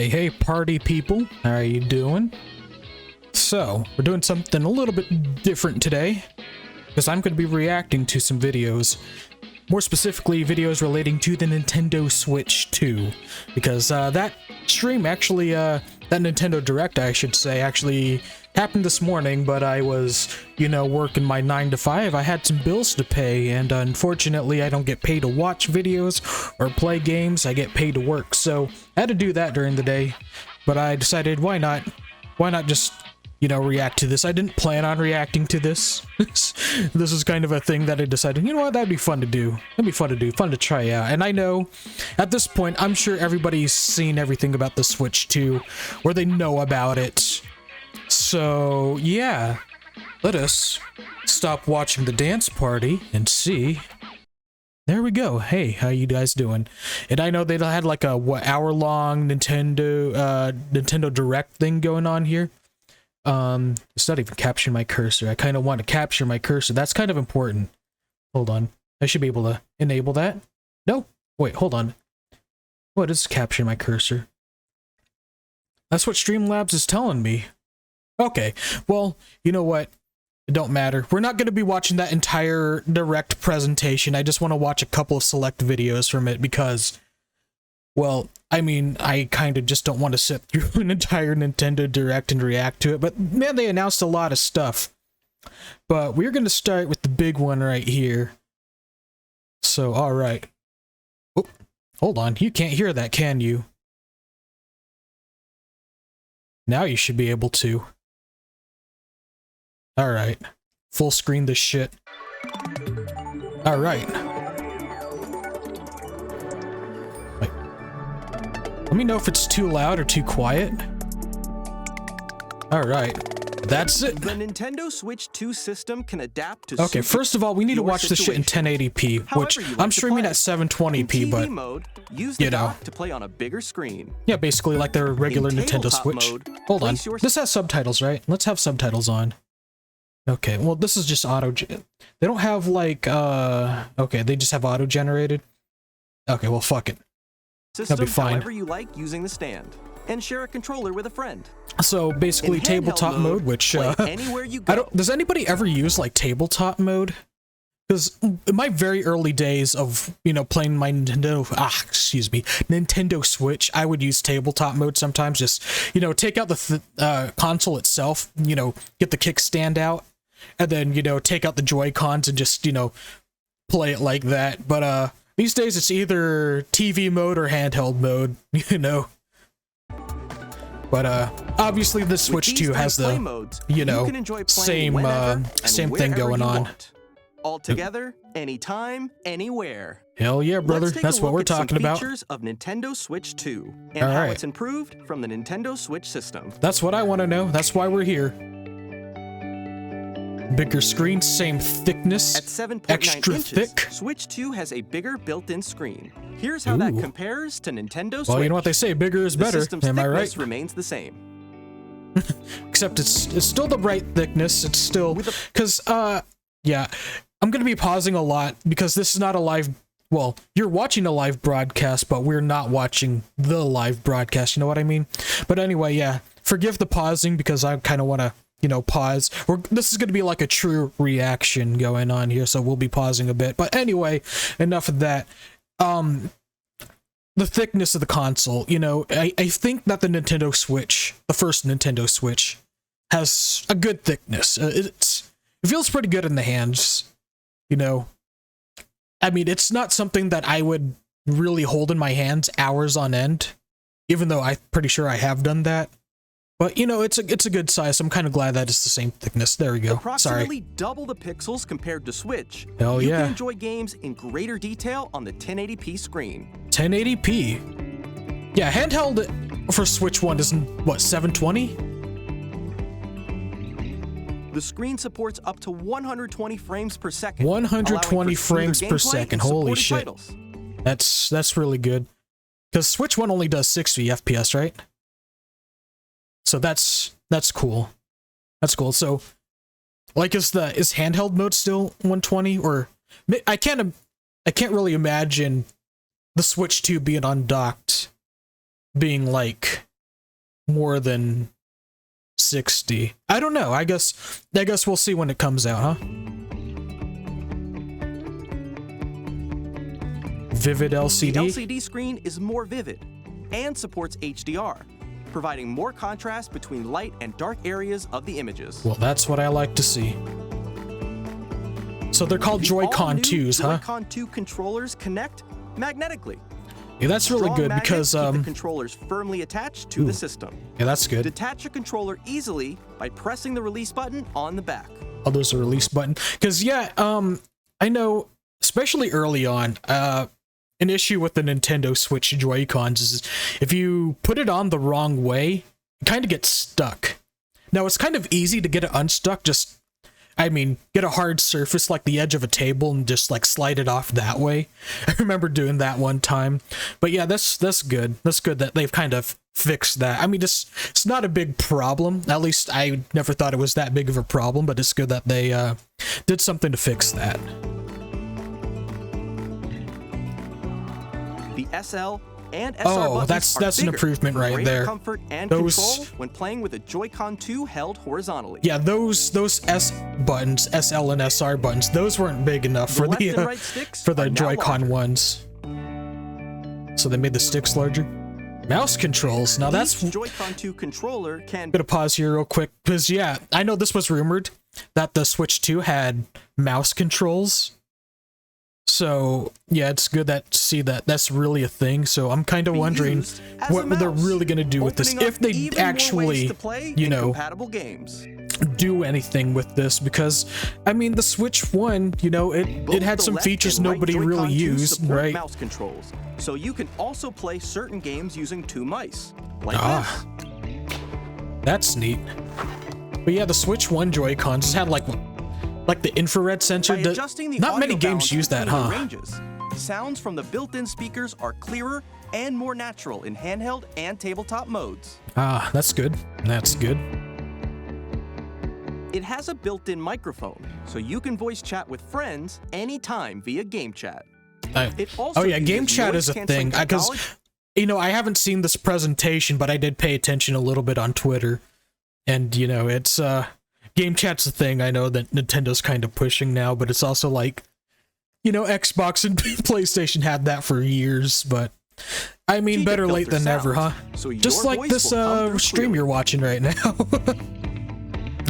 Hey, hey, party people. How are you doing? So, we're doing something a little bit different today, because I'm going to be reacting to some videos. More specifically, videos relating to the Nintendo Switch 2. Because that stream actually, that Nintendo Direct, I should say, actually happened this morning, but I was, you know, working my 9 to 5. I had some bills to pay, and unfortunately I don't get paid to watch videos or play games. I get paid to work, so I had to do that during the day. But I decided, why not? Why not just, you know, react to this? I didn't plan on reacting to this. This is kind of a thing that I decided, you know what, that'd be fun to do. That'd be fun to do, fun to try out. And I know, at this point, I'm sure everybody's seen everything about the Switch 2, or they know about it. So, yeah, let us stop watching the dance party and see. There we go. Hey, how you guys doing? And I know they had like a, what, hour-long Nintendo Direct thing going on here. It's not even capturing my cursor. I kind of want to capture my cursor. That's kind of important. Hold on. I should be able to enable that. No? Wait, hold on. What is capturing my cursor? That's what Streamlabs is telling me. Okay, well, you know what? It don't matter. We're not going to be watching that entire Direct presentation. I just want to watch a couple of select videos from it because, well, I mean, I kind of just don't want to sit through an entire Nintendo Direct and react to it. But, man, they announced a lot of stuff. But we're going to start with the big one right here. So, alright. Oh, hold on. You can't hear that, can you? Now you should be able to. Alright. Full screen this shit. Alright. Wait. Let me know if it's too loud or too quiet. Alright. That's it. The Nintendo Switch 2 system can adapt to okay, first of all, we need to watch this shit in 1080p, which I'm streaming at 720p, but mode, use you know, to play on a bigger screen. Yeah, basically like their regular Nintendo Switch. Mode, hold on. This has subtitles, right? Let's have subtitles on. Okay, well, this is just auto. They don't have like okay, they just have auto generated. Okay, well, fuck it. System, that'll be fine. However you like using the stand, and share a controller with a friend. So basically, tabletop mode, which anywhere you go. I don't. Does anybody ever use like tabletop mode? Because in my very early days of, you know, playing my Nintendo Switch, I would use tabletop mode sometimes. Just, you know, take out the console itself, you know, get the kickstand out, and then, you know, take out the Joy-Cons and just, you know, play it like that. But these days it's either TV mode or handheld mode, you know. But obviously the Switch 2 has the modes, you know, same thing going on. All together, anytime, anywhere. Hell yeah, brother. That's what we're talking about. Features of Nintendo Switch 2 and how it's improved from the Nintendo Switch system. That's what I want to know. That's why we're here. Bigger screen, same thickness, at 7.9 extra inches, thick. Switch 2 has a bigger built-in screen. Here's how that compares to Nintendo Switch. Well, you know what they say, bigger is better. Am I right? Remains the same. Except it's still the right thickness. It's still because yeah, I'm gonna be pausing a lot because this is not a live. Well, you're watching a live broadcast, but we're not watching the live broadcast. You know what I mean? But anyway, yeah, forgive the pausing because I kind of want to, you know, pause. This is going to be like a true reaction going on here, so we'll be pausing a bit. But anyway, enough of that. The thickness of the console, you know, I think that the Nintendo Switch, the first Nintendo Switch, has a good thickness. It feels pretty good in the hands, you know. I mean, it's not something that I would really hold in my hands hours on end, even though I'm pretty sure I have done that. But, you know, it's a good size. So I'm kind of glad that it's the same thickness. There we go. Approximately double the pixels compared to Switch. Hell yeah. You can enjoy games in greater detail on the 1080p screen. 1080p? Yeah, handheld for Switch 1 is, what, 720? The screen supports up to 120 frames per second. 120 frames per second. Holy shit. Titles. That's really good. Because Switch 1 only does 60 FPS, right? So that's cool. That's cool. So, like, is handheld mode still 120? Or I can't really imagine the Switch 2 being undocked being like more than 60. I don't know. I guess we'll see when it comes out, huh? Vivid LCD. The LCD screen is more vivid and supports HDR, providing more contrast between light and dark areas of the images. Well, that's what I like to see. So they're called Joy-Con 2s, huh? Joy-Con 2 controllers connect magnetically. Yeah, that's really Strong good magnets because keep the controllers firmly attached to the system. Yeah, that's good. Detach a controller easily by pressing the release button on the back. Oh, there's a release button. Because yeah, I know, especially early on, an issue with the Nintendo Switch Joy-Cons is if you put it on the wrong way, it kind of gets stuck. Now it's kind of easy to get it unstuck. Just, I mean, get a hard surface like the edge of a table and just like slide it off that way. I remember doing that one time. But yeah, that's good. That's good that they've kind of fixed that. I mean, it's not a big problem. At least I never thought it was that big of a problem, but it's good that they did something to fix that. The SL and SR buttons that's an improvement right there. Comfort and control when playing with a Joy-Con 2 held horizontally. Yeah, those S buttons, SL and SR buttons, those weren't big enough for the Joy-Con ones. So they made the sticks larger. Mouse controls. Now that's Joy-Con 2 controller can. Gonna pause here real quick because yeah, I know this was rumored that the Switch 2 had mouse controls. So yeah, it's good to see that that's really a thing. So I'm kind of wondering what they're really gonna do with this, if they actually, you know, do anything with this. Because I mean, the Switch 1, you know, it had some features nobody really used, right? Mouse controls, so you can also play certain games using 2 mice, like this. That's neat. But yeah, the Switch 1 Joy-Cons just had like the infrared sensor. Not many games use that, huh? Ranges, sounds from the built-in speakers are clearer and more natural in handheld and tabletop modes. Ah, that's good. That's good. It has a built-in microphone, so you can voice chat with friends anytime via GameChat. Oh yeah, GameChat is a thing. Because, you know, I haven't seen this presentation, but I did pay attention a little bit on Twitter. And, you know, it's, GameChat's a thing I know that Nintendo's kind of pushing now, but it's also like, you know, Xbox and PlayStation had that for years, but I mean, better late than never, huh? So just like this stream you're watching right now.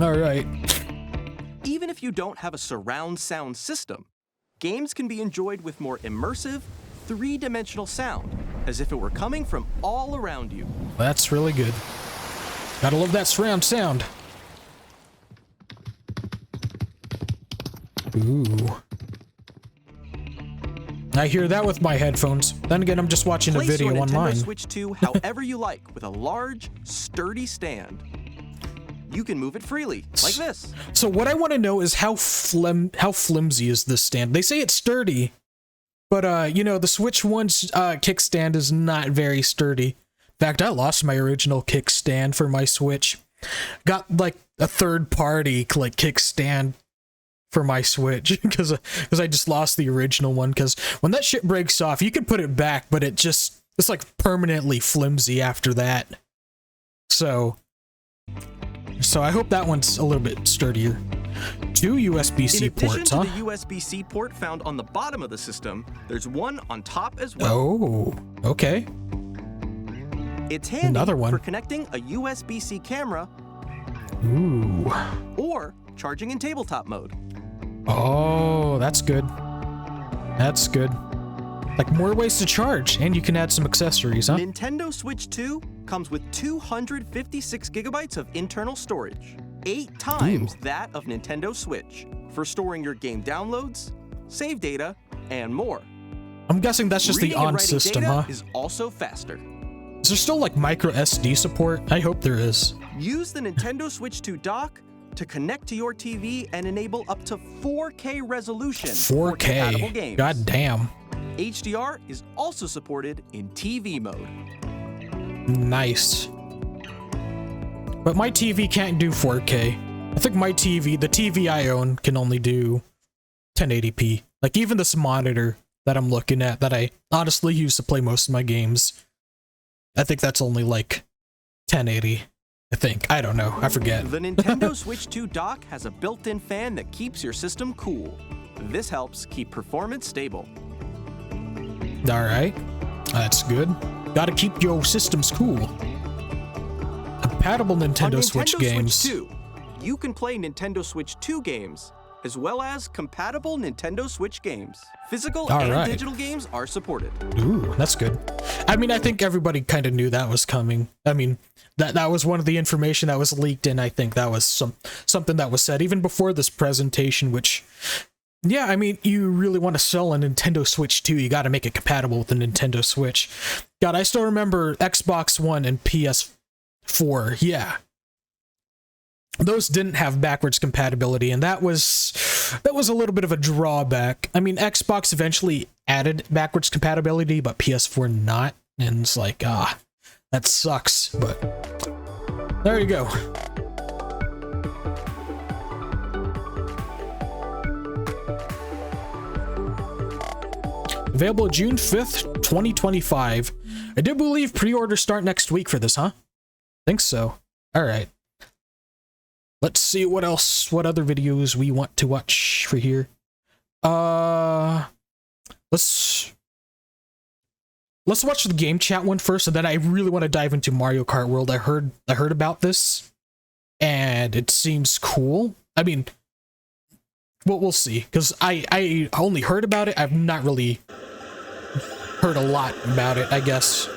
Alright. Even if you don't have a surround sound system, games can be enjoyed with more immersive, 3-dimensional sound, as if it were coming from all around you. That's really good. Gotta love that surround sound. Ooh. I hear that with my headphones. Then again, I'm just watching a video online. Place your Nintendo Switch 2 however you like with a large, sturdy stand. You can move it freely, like this. So what I want to know is how flimsy is this stand? They say it's sturdy, but you know, the Switch 1's kickstand is not very sturdy. In fact, I lost my original kickstand for my Switch. Got like a third-party like kickstand for my Switch because I just lost the original one. Because when that shit breaks off, you can put it back, but it's like permanently flimsy after that. So I hope that one's a little bit sturdier. 2 USB-C ports, huh? In addition to the USB-C port found on the bottom of the system, there's one on top as well. Oh, okay. It's handy for connecting a USB-C camera. Ooh. Or charging in tabletop mode. Oh, that's good. That's good. Like more ways to charge, and you can add some accessories, huh? Nintendo Switch 2 comes with 256 gigabytes of internal storage, 8 times that of Nintendo Switch, for storing your game downloads, save data, and more. I'm guessing that's just the on system, huh? Is also faster. Is there still like micro SD support? I hope there is. Use the Nintendo Switch 2 dock to connect to your TV and enable up to 4K resolution. 4K. For compatible games. God damn. HDR is also supported in TV mode. Nice. But my TV can't do 4K. I think my TV, the TV I own, can only do 1080p. Like even this monitor that I'm looking at, that I honestly use to play most of my games, I think that's only like 1080, I think. I don't know. I forget. The Nintendo Switch 2 dock has a built-in fan that keeps your system cool. This helps keep performance stable. All right, that's good. Gotta keep your systems cool. Compatible Nintendo Switch games. Switch 2, you can play Nintendo Switch 2 games, as well as compatible Nintendo Switch games. Physical and digital games are supported. Ooh, that's good. I mean, I think everybody kind of knew that was coming. I mean, that was one of the information that was leaked, and I think that was something that was said even before this presentation, which, yeah, I mean, you really want to sell a Nintendo Switch 2, you got to make it compatible with the Nintendo Switch. God, I still remember Xbox One and PS4, yeah. Those didn't have backwards compatibility, and that was a little bit of a drawback. I mean, Xbox eventually added backwards compatibility, but PS4 not, and it's like, that sucks, but there you go. Available June 5th, 2025. I do believe pre-orders start next week for this, huh? Think so. All right. Let's see what other videos we want to watch for here. Let's watch the game chat one first, and then I really want to dive into Mario Kart World. I heard about this, and it seems cool. I mean, well, we'll see, because I only heard about it. I've not really heard a lot about it, I guess.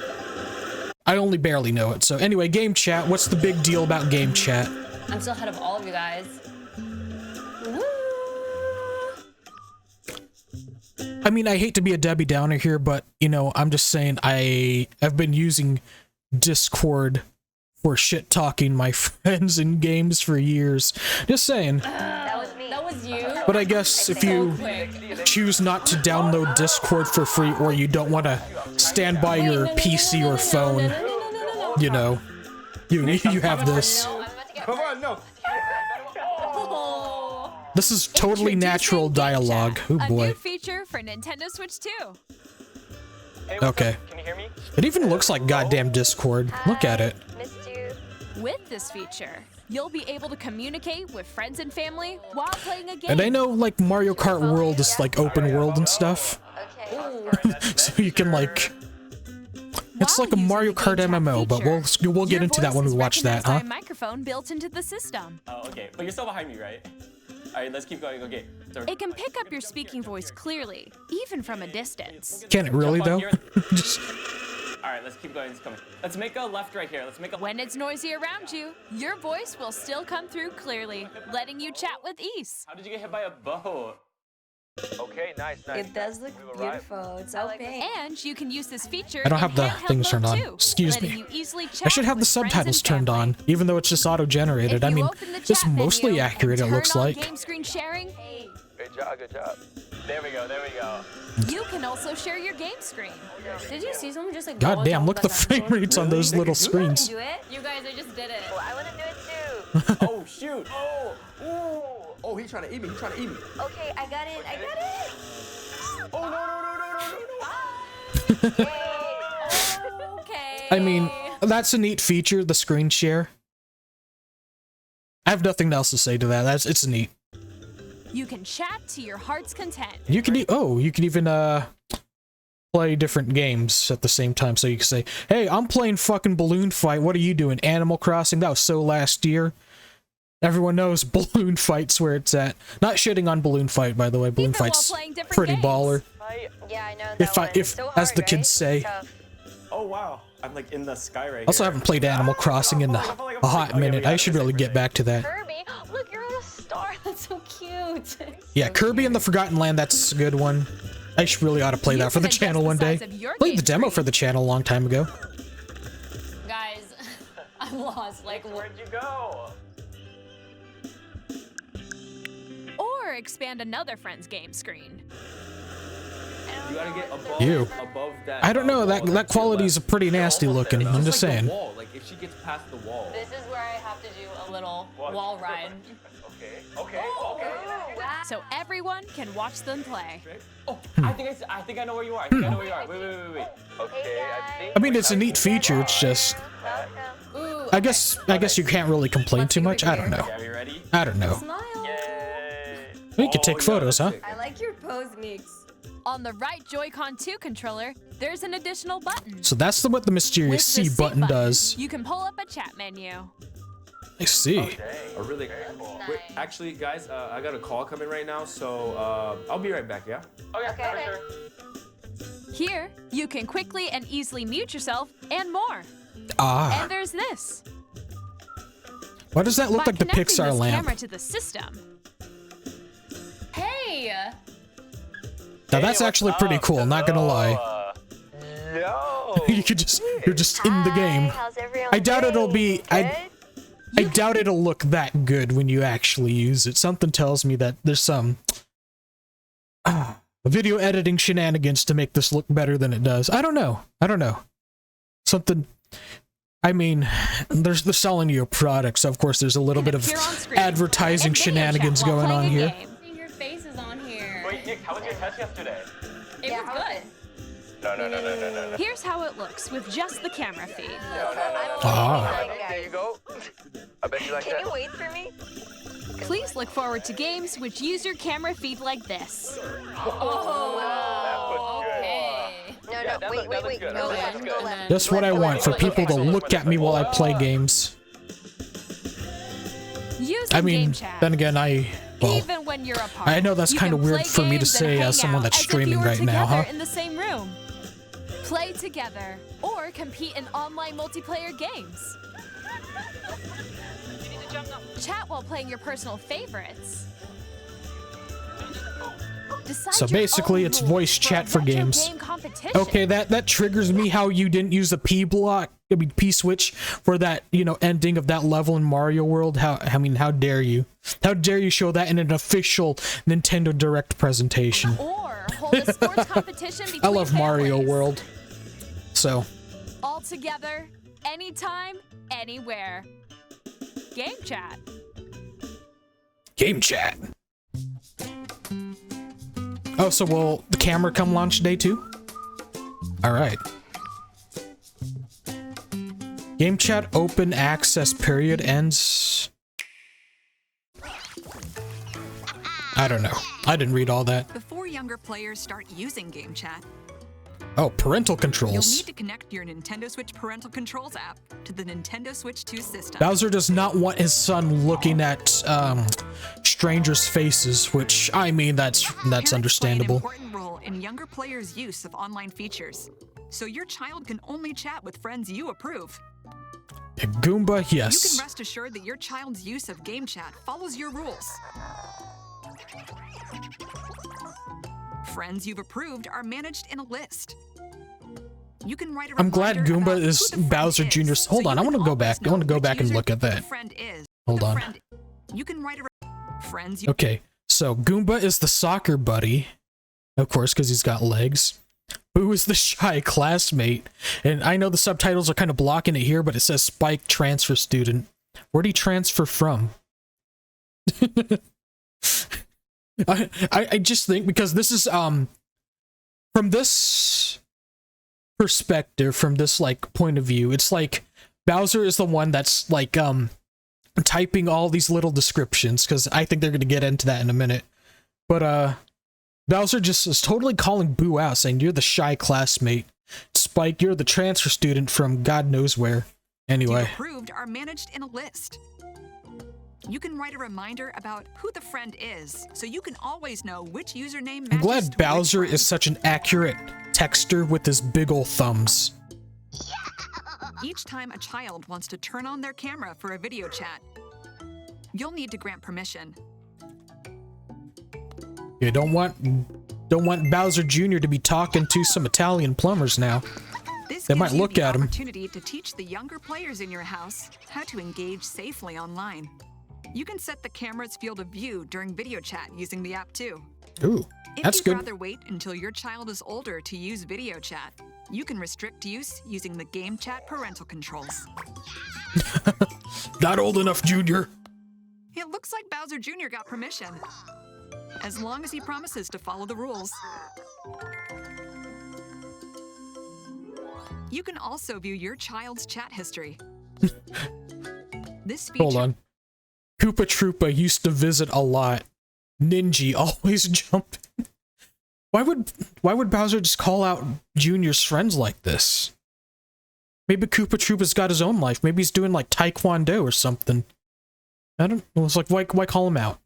I only barely know it. So anyway, game chat. What's the big deal about game chat? I'm still ahead of all of you guys. Woo! I mean, I hate to be a Debbie Downer here, but, you know, I'm just saying I have been using Discord for shit-talking my friends in games for years. Just saying. That was me. That was you. But I guess if you choose not to download Discord for free, or you don't want to stand by your PC or phone, you know, you have this. Come on, no. This is totally natural dialogue. Oh boy. A new feature for Nintendo Switch 2. Hey, okay. Can you hear me? It even looks like goddamn Discord. Look at it. Missed you. With this feature, you'll be able to communicate with friends and family while playing a game. And I know like Mario Kart World is like open world and stuff. Okay. So you can like, it's like a Mario Kart MMO, but we'll get into that when we watch that, huh? A microphone built into the system. Oh, okay. But you're still behind me, right? All right, let's keep going. Okay. So It can pick up your speaking voice clearly, even from a distance. Can it really though? Just... All right, let's keep going. It's coming. Let's make a left right here. Let's make a. When it's noisy around you, your voice will still come through clearly, letting you chat with ease. How did you get hit by a boat? Okay, nice. It does look beautiful. It's so pink. And you can use this feature. I don't have in the handheld things turned mode on. too, Excuse letting me. you easily I chat should have the with friends subtitles and turned family. on, even though it's just auto-generated. I If you mean, open the it's chat mostly menu accurate, it and looks turn on like. game screen sharing, Good job. Good job. There we go. There we go. you can also share your game screen. Did you see someone just like? God damn, look at the frame rates on those little screens. Do it. You guys, I just did it. Well, I want to do it too. Oh shoot. Oh. Ooh. Oh, he's trying to eat me. He's trying to eat me. Okay, I got it. I got it. Oh no. Okay. I mean, that's a neat feature, the screen share. I have nothing else to say to that. It's neat. You can chat to your heart's content. You can you can even play different games at the same time. So you can say, "Hey, I'm playing fucking Balloon Fight. What are you doing? Animal Crossing? That was so last year." Everyone knows Balloon Fight's where it's at. Not shitting on Balloon Fight, by the way. Balloon Even while Fight's playing different pretty games. baller. Yeah, I know that one. If So as the hard, kids right? say. Tough. Oh wow. I'm like in the sky right Also here. haven't played Animal Crossing in a hot minute. I should really get back to that. Kirby, look, you're on a star. That's so cute. Yeah, Kirby and the Forgotten Land, that's a good one. I should really ought to play You that for can the adjust channel the one day. size of your Played game the demo screen. for the channel a long time ago. Guys, I'm lost. Like, Where'd you go? or expand another friend's game screen. You gotta get above, You. above that. I don't know, wall that to your quality is left. pretty nasty You're almost looking, there. I'm It's just like the saying. wall, like if she gets past the wall. This is where I have to do a little What? wall ride. Okay. Okay. Okay. Wow. so everyone can watch them play. Oh, I think I know where you are. I think I know where you are. Wait. Okay, I think. I mean, it's a neat feature. It's just, Ooh, I guess you can't really complain too much. I don't know. Are you ready? I don't know. smile. We could take photos, huh? I like your pose, Meeks. On the right Joy-Con 2 controller, there's an additional button. So that's what the mysterious With the C button does. you can pull up a chat menu. I see. Really? Wait, actually, guys, I got a call coming right now, so I'll be right back. Yeah. Okay. For sure. Here, you can quickly and easily mute yourself and more. Ah. And there's this. Why does that look By like the connecting Pixar this lamp? camera to the system, Hey! Now that's actually pretty cool, not gonna lie. You're just in the game. I doubt it'll be I doubt it'll look that good when you actually use it. Something tells me that there's some video editing shenanigans to make this look better than it does. I don't know. Something. I mean, they're selling you a product, so of course there's a little bit of appear on screen advertising and video shenanigans chat while going on playing a here. game. Seeing your face is on here. Wait, Nick, how was your test yesterday? It was good. No. Here's how it looks with just the camera feed. Ah. There you go. I bet you like that. Can you wait for me? Please look forward to games which use your camera feed like this. Okay. No, wait. Go left. That's what I want, for people to look at me while I play games. Using I mean, GameChat. then again, well, Even when you're apart, I know that's you kind of can weird play for me to games and say hang as someone out that's as if streaming you were right now, together huh? in the same room. Play together or compete in online multiplayer games. Chat while playing your personal favorites. Decide So your basically, own it's rules voice for a chat for retro games. game competition. Okay, that triggers me how you didn't use the P switch for that, ending of that level in Mario World. How dare you? How dare you show that in an official Nintendo Direct presentation? Or hold a sports competition between I love Mario families. World. So, All together, anytime, anywhere. Game chat. game chat. Oh, so will the camera come launch day too? Alright. Game chat open access period ends. I don't know. I didn't read all that. Before younger players start using GameChat, Oh, parental you'll controls. need to connect your Nintendo Switch Parental Controls app to the Nintendo Switch 2 system. Bowser does not want his son looking at strangers' faces, which I mean that's Parents understandable. play an important role in younger players' use of online features, so your child can only chat with friends you approve. A Goomba, You yes. can rest assured that your child's use of GameChat follows your rules. Friends you've approved are managed in a list. You can write a I'm glad reminder Goomba about is who the friend Bowser is, Jr. so Hold you on, I can want to go always back. I know want to go which back and user look at the that. friend is. Hold The on. friend- You can write a friends you Okay, so Goomba is the soccer buddy, of course, because he's got legs. Boo is the shy classmate, and I know the subtitles are kind of blocking it here, but it says Spike transfer student. Where'd he transfer from? I just think because this is from this perspective, from this like point of view, it's like Bowser is the one that's like typing all these little descriptions, because I think they're going to get into that in a minute. But Bowser just is totally calling Boo out, saying you're the shy classmate. Spike, you're the transfer student from God knows where. Anyway, you've approved are managed in a list. You can write a reminder about who the friend is, so you can always know which username matches I'm glad to which Bowser friend. is such an accurate texter with his big ol' thumbs. Each time a child wants to turn on their camera for a video chat, you'll need to grant permission. You don't want Bowser Jr. to be talking to some Italian plumbers now. This They gives might you look the at 'em. opportunity to teach the younger players in your house how to engage safely online. You can set the camera's field of view during video chat using the app too. Ooh, If that's you'd good. rather wait until your child is older to use video chat, you can restrict use using the GameChat parental controls. Not old enough, Junior. It looks like Bowser Jr. got permission. as long as he promises to follow the rules. You can also view your child's chat history. This feature... Hold on. Koopa Troopa used to visit a lot. Ninja always jumped. Why would Bowser just call out Junior's friends like this? Maybe Koopa Troopa's got his own life. Maybe he's doing like Taekwondo or something. I don't know. It's like, why call him out?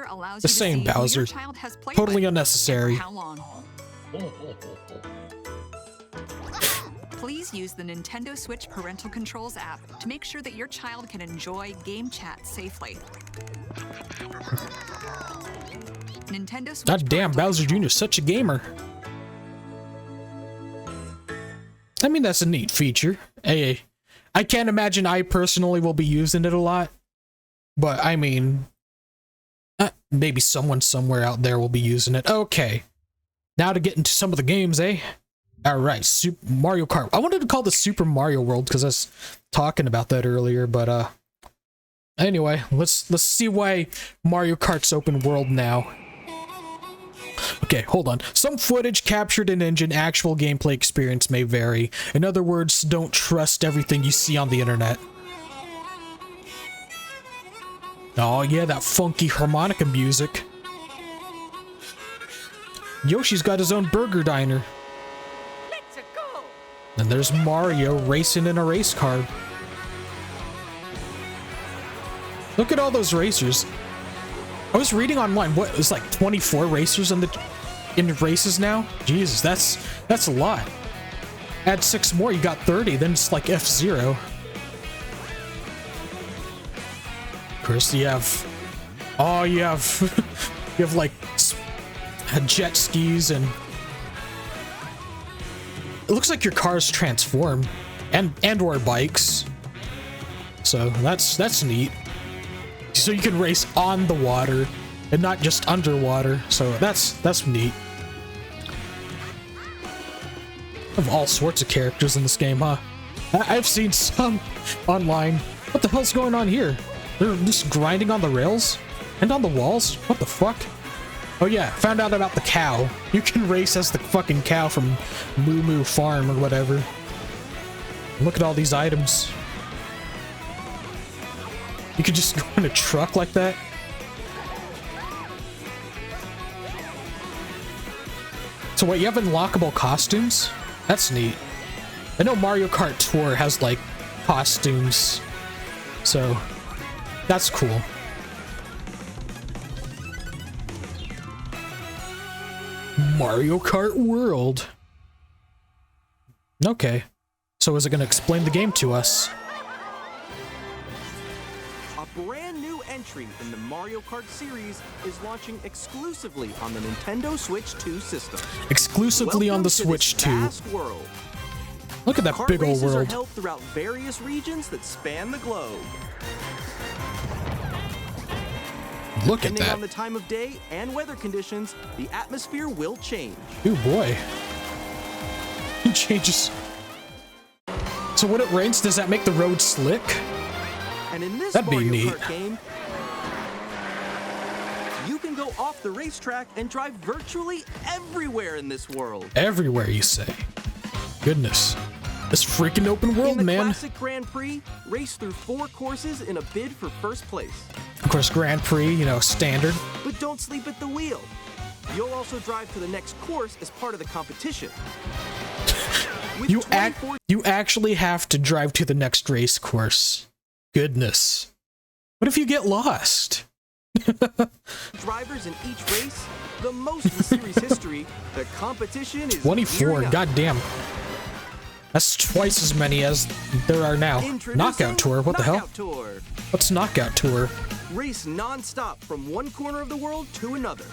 Allows The you to same see who Bowser. your child has played Totally with unnecessary. and for how long. Please use the Nintendo Switch Parental Controls app to make sure that your child can enjoy GameChat safely. Nintendo Switch God damn, Parental Bowser Jr.'s such a gamer. I mean, that's a neat feature. Hey, I can't imagine I personally will be using it a lot. But, I mean, maybe someone somewhere out there will be using it. Okay. Now to get into some of the games, eh? Alright, Super Mario Kart. I wanted to call this Super Mario World because I was talking about that earlier, but, anyway, let's see why Mario Kart's open world now. Okay, hold on. Some footage captured in engine actual gameplay experience may vary. In other words, don't trust everything you see on the internet. Oh yeah, that funky harmonica music. Yoshi's got his own burger diner. Let's go. And there's Mario racing in a race car. Look at all those racers. I was reading online, what, it's like 24 racers in the races now? Jesus, that's a lot. Add 6 more, you got 30, then it's like F-Zero. Of course, you have you have like jet skis, and it looks like your cars transform, and or bikes. So that's neat. So you can race on the water and not just underwater. So that's neat. Of all sorts of characters in this game, huh? I've seen some online. What the hell's going on here? They're just grinding on the rails and on the walls? What the fuck? Oh yeah, found out about the cow. You can race as the fucking cow from Moo Moo Farm or whatever. Look at all these items. You could just go in a truck like that. So what, you have unlockable costumes? That's neat. I know Mario Kart Tour has like costumes, so that's cool. Mario Kart World. Okay. So is it going to explain the game to us? A brand new entry in the Mario Kart series is launching exclusively on the Nintendo Switch 2 system. Exclusively on the Switch 2. World. Look at that Kart big old races are world. held throughout various regions that span the globe. Look at Depending that. on the time of day and weather conditions, the atmosphere will change. Ooh boy. It changes. So when it rains, does that make the road slick? And in this That'd be Mario neat. Kart game, you can go off the racetrack and drive virtually everywhere in this world. Everywhere, you say. Goodness. This freaking open world, in the man. classic Grand Prix, race through 4 courses in a bid for first place. Of course, Grand Prix, you know, standard. But don't sleep at the wheel. You'll also drive to the next course as part of the competition. With You actually have to drive to the next race course. Goodness. What if you get lost? drivers in each race, the most in series history, the competition is 24, gearing up. goddamn. That's twice as many as there are now. Introducing Knockout Tour, what the hell? Knockout Tour. What's Knockout Tour? Race non-stop from one corner of the world to another.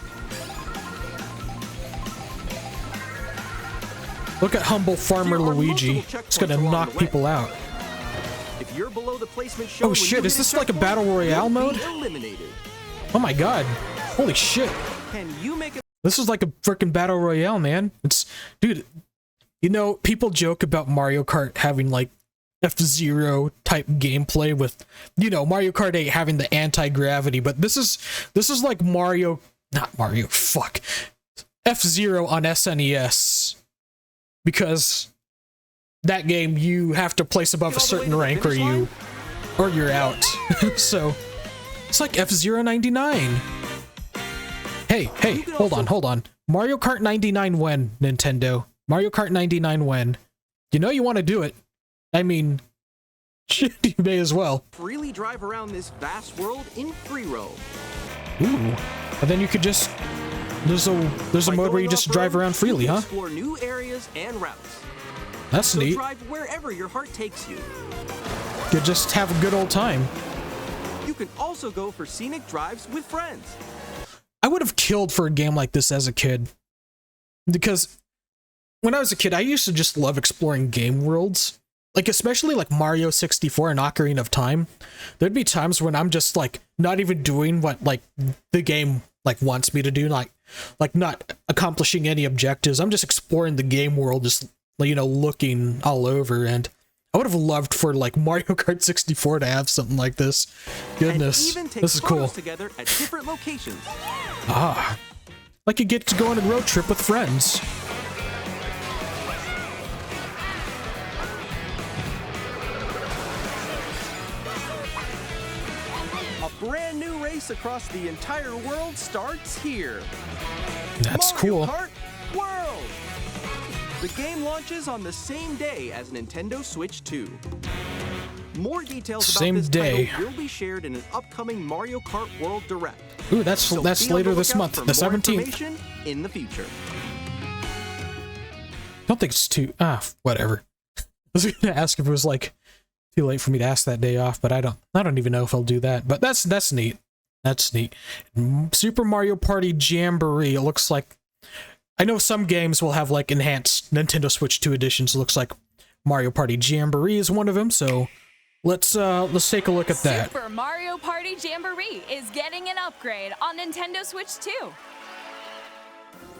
Look at humble farmer There are Luigi. multiple It's gonna checkpoints along knock the way. people out. If you're below the placement shown Oh when shit, you is hit this like a checkpoint, battle royale you'll mode? be eliminated. Oh my god. Holy shit. Can you make it? This is like a freaking battle royale, man. It's, dude, you know, people joke about Mario Kart having like F-Zero type gameplay with, you know, Mario Kart 8 having the anti-gravity, but this is like Mario not Mario, fuck. F-Zero on SNES. Because that game, you have to place above a certain rank or you're out. So, it's like F-Zero 99. Hey, hold on. Mario Kart 99 when, Nintendo? Mario Kart 99 when? You know you want to do it. I mean, shit, you may as well. Freely drive around this vast world in free roam. Ooh. And then you could just... There's a mode where you just drive around freely, huh? Explore new areas and routes. That's So neat. drive wherever your heart takes you. You just have a good old time. You can also go for scenic drives with friends. I would have killed for a game like this as a kid. Because when I was a kid, I used to just love exploring game worlds. Like, especially like Mario 64 and Ocarina of Time. There'd be times when I'm just like not even doing what like the game like wants me to do, like not accomplishing any objectives. I'm just exploring the game world, just, you know, looking all over. And I would have loved for like Mario Kart 64 to have something like this. Goodness, And even take this is cool. photos together at different locations. Ah, like you get to go on a road trip with friends. A brand new race across the entire world starts here. That's Mario cool. Kart World! The game launches on the same day as Nintendo Switch 2. More details Same about this day. title will be shared in an upcoming Mario Kart World Direct. Ooh, that's So that's be on later the this lookout month, for the more 17th. information in the future. I don't think it's too... whatever. I was gonna ask if it was like too late for me to ask that day off, but I don't even know if I'll do that. But that's neat. That's neat. Super Mario Party Jamboree. It looks like... I know some games will have like enhanced Nintendo Switch 2 editions. It looks like Mario Party Jamboree is one of them, so let's take a look at that. Super Mario Party Jamboree is getting an upgrade on Nintendo Switch 2.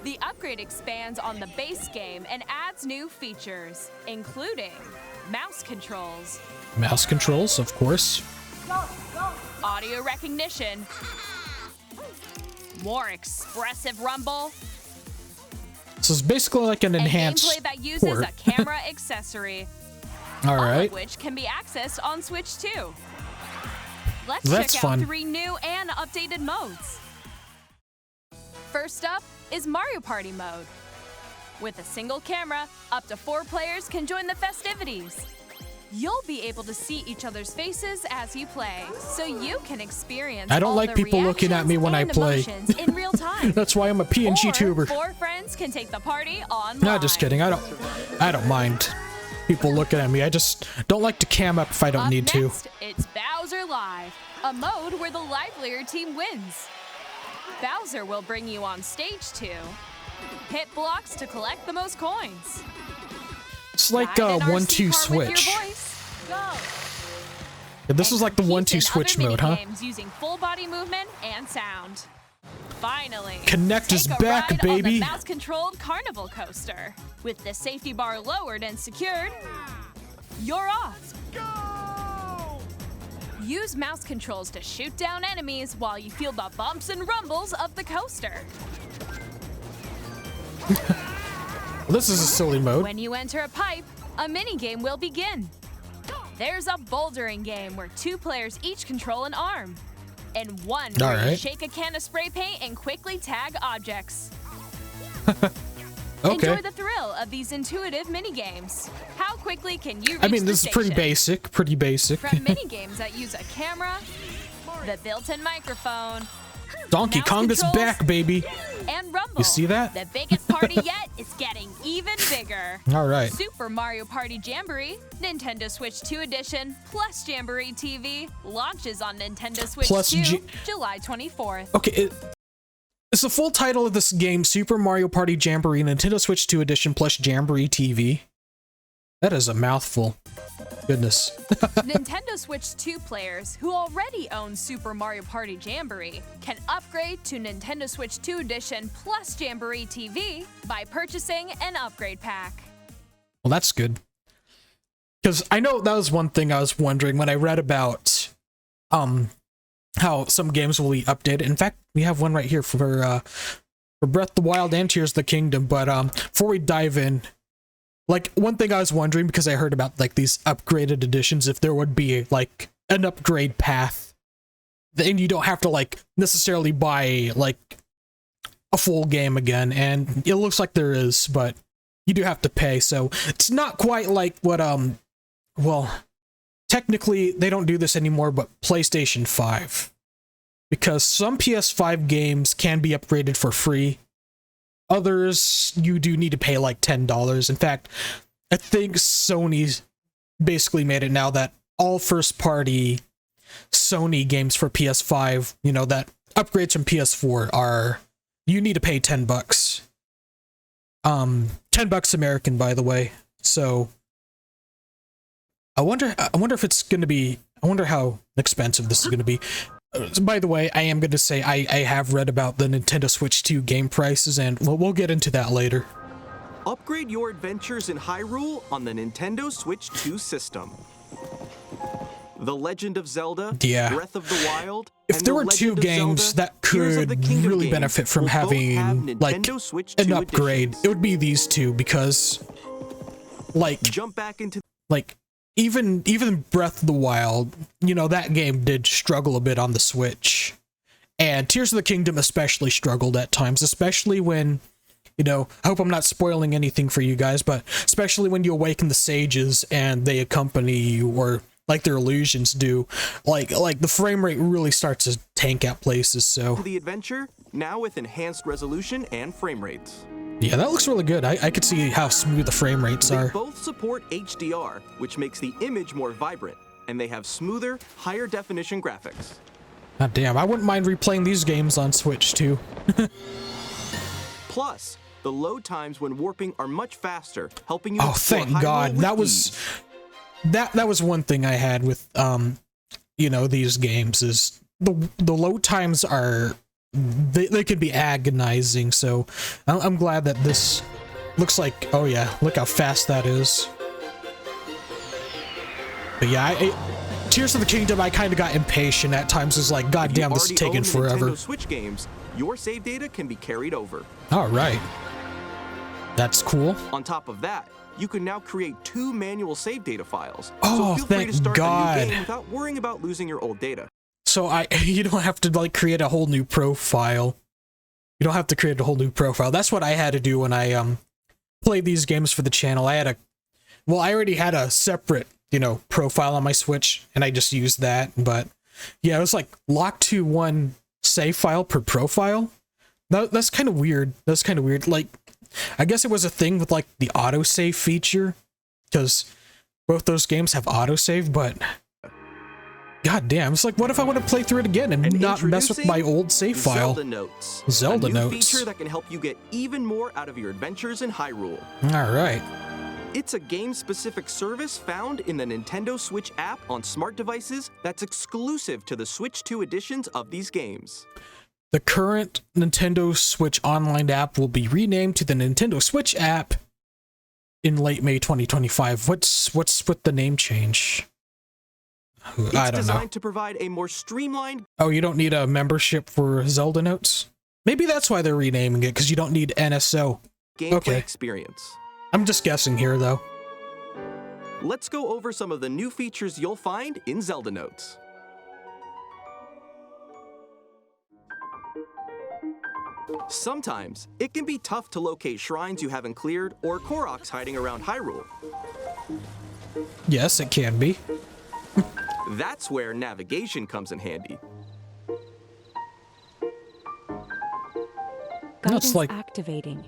The upgrade expands on the base game and adds new features, including mouse controls, Mouse controls, of course. audio recognition, more expressive rumble, This is basically like an and enhanced gameplay that uses port. a camera accessory, All all right. of which can be accessed on Switch 2. Let's That's check fun. out 3 new and updated modes. First up is Mario Party mode. With a single camera, up to 4 players can join the festivities. You'll be able to see each other's faces as you play, so you can experience I don't all like the people looking at me when I reactions play. and emotions in real time. That's why I'm a PNG Or tuber. 4 friends can take the party online. No, just kidding. I don't mind people looking at me. I just don't like to cam up if I don't Up need to. next, it's Bowser Live, a mode where the livelier team wins. Bowser will bring you on stage 2. Hit blocks to collect the most coins. It's like Ride an 1-2 RC car with your switch. voice. Go. Yeah, this is like the And 1-2 compete in switch other mode, huh? minigames using full body movement and sound. Finally, Connect is take a back, ride baby. on the mouse-controlled carnival coaster. With the safety bar lowered and secured, you're off. Use mouse controls to shoot down enemies while you feel the bumps and rumbles of the coaster. Well, this is a silly mode. When you enter a pipe, a minigame will begin. There's a bouldering game where 2 players each control an arm. And one where you Alright. shake a can of spray paint and quickly tag objects. Okay. Enjoy the thrill of these intuitive minigames. How quickly can you reach I mean, the this is pretty station? basic. Pretty basic. From minigames that use a camera, the built-in microphone, Donkey mouse Kong is controls, back, baby. and rumble. You see that? The biggest party yet is getting even bigger. All right. Super Mario Party Jamboree, Nintendo Switch 2 Edition, plus Jamboree TV, launches on Nintendo Switch Plus 2, July 24th. Okay, it's the full title of this game, Super Mario Party Jamboree, Nintendo Switch 2 Edition plus Jamboree TV. That is a mouthful. Goodness. Nintendo Switch 2 players who already own Super Mario Party Jamboree can upgrade to Nintendo Switch 2 Edition plus Jamboree TV by purchasing an upgrade pack. Well, that's good. Because I know that was one thing I was wondering when I read about how some games will be updated. In fact, we have one right here for Breath of the Wild and Tears of the Kingdom. But before we dive in, like, one thing I was wondering, because I heard about like these upgraded editions, if there would be like an upgrade path, then you don't have to like necessarily buy like a full game again, and it looks like there is, but you do have to pay. So it's not quite like what well, technically they don't do this anymore, but PlayStation 5, because some PS5 games can be upgraded for free. Others you do need to pay like $10. In fact, I think Sony's basically made it now that all first-party Sony games for PS5, you know, that upgrades from PS4 are, you need to pay $10. $10 American, by the way. So I wonder if it's going to be, I wonder how expensive this is going to be. By the way, I am going to say I have read about the Nintendo Switch 2 game prices, and we'll get into that later. Upgrade your adventures in Hyrule on the Nintendo Switch 2 system. The Legend of Zelda, Yeah. Breath of the Wild, If and there The were two Legend of games Zelda, that Tears of the could Kingdom really games benefit from will both have having like Nintendo Switch an 2 upgrade, editions. it would be these two, because like Jump back into even Breath of the Wild, you know, that game did struggle a bit on the Switch. And Tears of the Kingdom especially struggled at times, especially when, you know, I hope I'm not spoiling anything for you guys, but especially when you awaken the sages and they accompany you, or like their illusions do, like the frame rate really starts to tank at places. So the adventure, now with enhanced resolution and frame rates. yeah, that looks really good. I could see how smooth the frame rates They are. both support HDR, which makes the image more vibrant, and they have smoother, higher definition graphics. God damn, I wouldn't mind replaying these games on Switch too. Plus, the load times when warping are much faster, helping you Oh, explore thank Hyrule God. with That was ease. that was one thing I had with you know, these games, is the load times are, they can be agonizing. So I'm glad that this looks like, oh yeah, look how fast that is. But yeah, Tears of the Kingdom, I kind of got impatient at times. It's like, god damn, this is taking forever. Nintendo Switch games, your save data can be carried over. All right, that's cool. On top of that, you can now create 2 manual save data files. Oh, so feel free thank to start a God. new game without worrying about losing your old data. So you don't have to like create a whole new profile. You don't have to create a whole new profile. That's what I had to do when I played these games for the channel. I already had a separate, you know, profile on my Switch, and I just used that. But yeah, it was like locked to one save file per profile. That's kind of weird. That's kind of weird. Like, I guess it was a thing with like the autosave feature, because both those games have autosave, but god damn, it's like, what if I want to play through it again and not mess with my old save file? Zelda Notes. Zelda a new Notes. feature that can help you get even more out of your adventures in Hyrule. All right. It's a game-specific service found in the Nintendo Switch app on smart devices that's exclusive to the Switch 2 editions of these games. The current Nintendo Switch Online app will be renamed to the Nintendo Switch app in late May 2025. What's with the name change? I It's don't know. designed to provide a more streamlined Oh, you don't need a membership for Zelda Notes? Maybe that's why they're renaming it, because you don't need NSO. gameplay experience. I'm just guessing here, though. Let's go over some of the new features you'll find in Zelda Notes. Sometimes, it can be tough to locate shrines you haven't cleared or Koroks hiding around Hyrule. Yes, it can be. That's where navigation comes in handy. Guidance like- activating.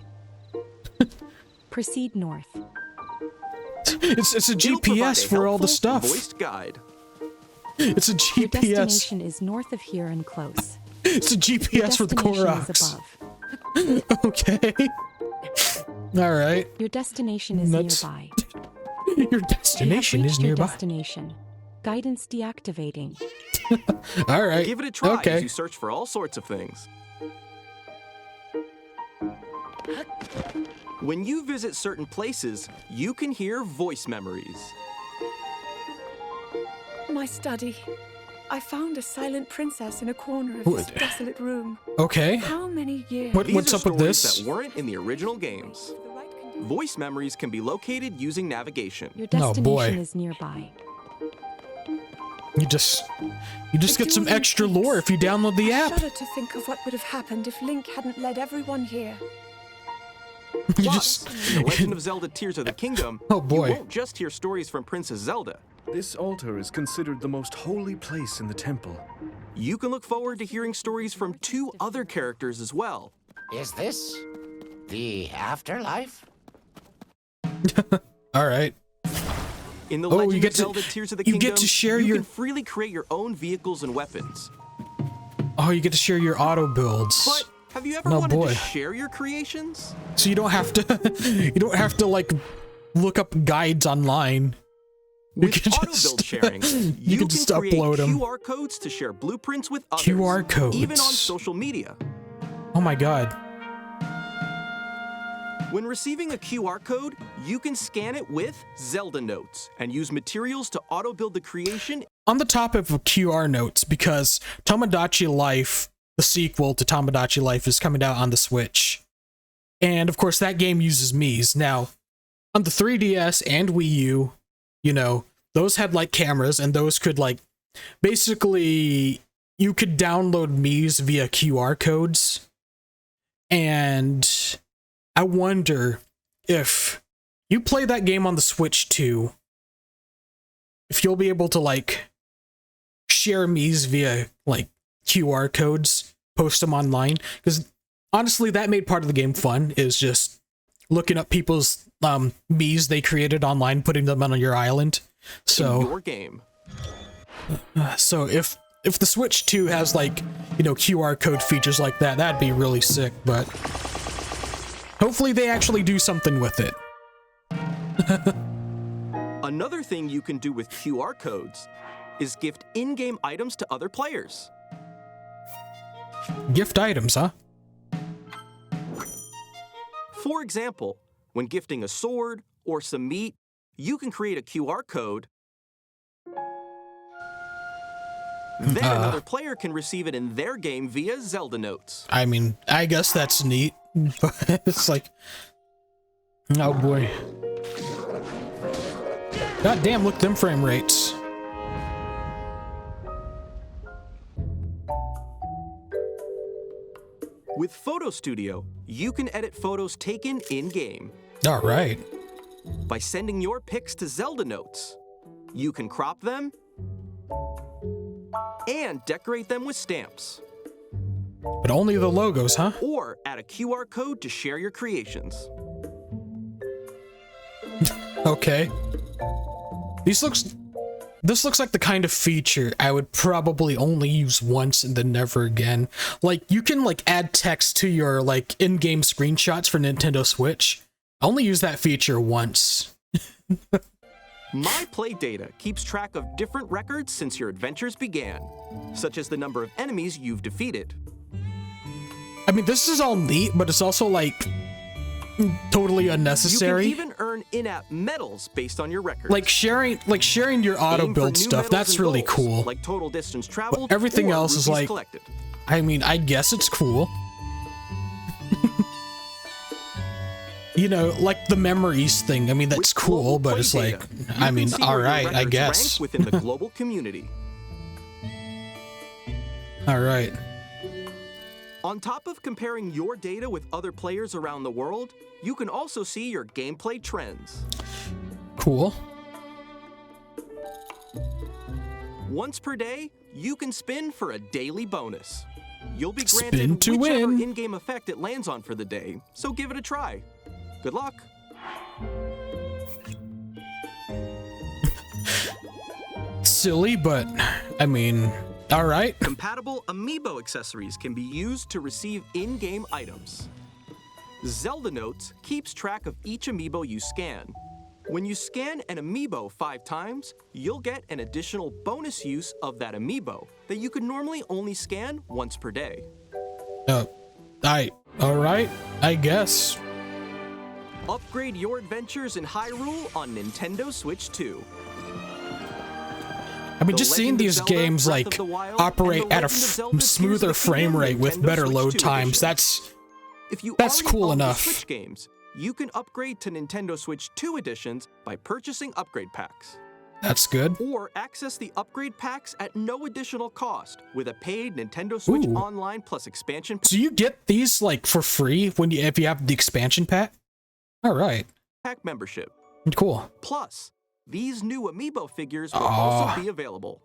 Proceed north. It's a It'll provide GPS a for all the helpful stuff. Voiced guide. It's a Your GPS. destination is north of here and close. It's a Your GPS for the destination is Koroks. above. Okay. All right. Your destination is That's- nearby. Your destination You have is reached your nearby. destination. Guidance deactivating. All right. Give it a try as Okay. you search for all sorts of things. When you visit certain places, you can hear voice memories. My study. I found a silent princess in a corner of this desolate room. Okay. How many years? What's up with this? That weren't in the original games. Voice memories can be located using navigation. Your destination is nearby. You just get some extra lore if you download the app. I shudder to think of what would have happened if Link hadn't led everyone here. Plus, in The Legend of Zelda Tears of the Kingdom, oh boy. You won't just hear stories from Princess Zelda. This altar is considered the most holy place in the temple. You can look forward to hearing stories from 2 other characters as well. Is this the afterlife? All right. In The Legend of Zelda Tears of the Kingdom, you can freely create your own vehicles and weapons. Oh, you get to share your auto builds. But have you ever wanted to share your creations? So you don't have to like look up guides online. With auto-build sharing, you can just create upload them. QR codes to share blueprints with others. QR codes. Even on social media. Oh my god. When receiving a QR code, you can scan it with Zelda Notes and use materials to auto-build the creation. On the topic of QR Notes, because Tomodachi Life, the sequel to Tomodachi Life, is coming out on the Switch. And of course that game uses Miis. Now, on the 3DS and Wii U, you know, those had like cameras, and those could like, basically, you could download Miis via QR codes. And I wonder if you play that game on the Switch too, if you'll be able to like share Miis via like QR codes, post them online. Because honestly, that made part of the game fun, is just looking up people's Miis they created online, putting them on your island. So in your game. So if the Switch 2 has like, you know, QR code features like that, that'd be really sick, but hopefully they actually do something with it. Another thing you can do with QR codes is gift in-game items to other players. Gift items, huh? For example, when gifting a sword or some meat, you can create a QR code. Then another player can receive it in their game via Zelda Notes. I mean, I guess that's neat, but it's like, oh boy. God damn, look at them frame rates. With Photo Studio, you can edit photos taken in-game. All right. By sending your pics to Zelda Notes, you can crop them and decorate them with stamps. But only the logos, huh? Or add a QR code to share your creations. Okay. This looks like the kind of feature I would probably only use once and then never again. Like, you can like add text to your like in-game screenshots for Nintendo Switch. I only use that feature once. My Play Data keeps track of different records since your adventures began, such as the number of enemies you've defeated. I mean, this is all neat, but it's also like totally unnecessary. You can even earn in-app medals based on your records. Like sharing your auto build stuff. That's really cool. Like total distance traveled. But everything else is like, collected. I mean, I guess it's cool. You know, like the memories thing. I mean, that's cool, but it's like, I mean, all right, I guess. Within the global community. All right. On top of comparing your data with other players around the world, you can also see your gameplay trends. Cool. Once per day, you can spin for a daily bonus. You'll be Spin granted to whichever win. in-game effect it lands on for the day, so give it a try. Good luck. Silly, but I mean, all right. Compatible amiibo accessories can be used to receive in-game items. Zelda Notes keeps track of each amiibo you scan. When you scan an amiibo 5 times, you'll get an additional bonus use of that amiibo that you could normally only scan once per day. All right, I guess. Upgrade your adventures in Hyrule on Nintendo Switch 2. I mean, just seeing these games like operate at a smoother frame rate with better load times, that's cool enough. Switch games, you can upgrade to Nintendo Switch 2 editions by purchasing upgrade packs. That's good. Or access the upgrade packs at no additional cost with a paid Nintendo Switch Online Plus expansion pack. So you get these like for free if you have the expansion pack? All right. Pack membership. Cool. Plus, these new amiibo figures will also be available.